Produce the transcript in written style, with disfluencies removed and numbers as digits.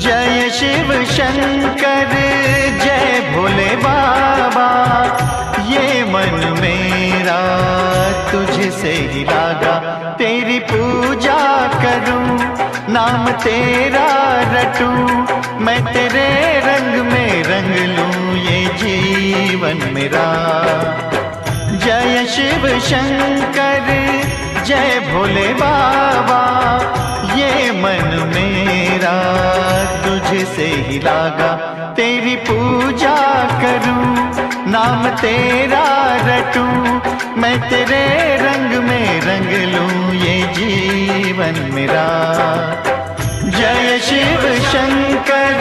जय शिव शंकर जय भोले बाबा, ये मन मेरा तुझसे ही लागा। तेरी पूजा करूं, नाम तेरा रटूं, मैं तेरे रंग में रंग लूं ये जीवन मेरा। जय शिव शंकर जय भोले बाबा, ये मन मेरा तुझसे ही लागा। तेरी पूजा करूं, नाम तेरा रटूं, मैं तेरे रंग में रंग लूं ये जीवन मेरा। जय शिव शंकर।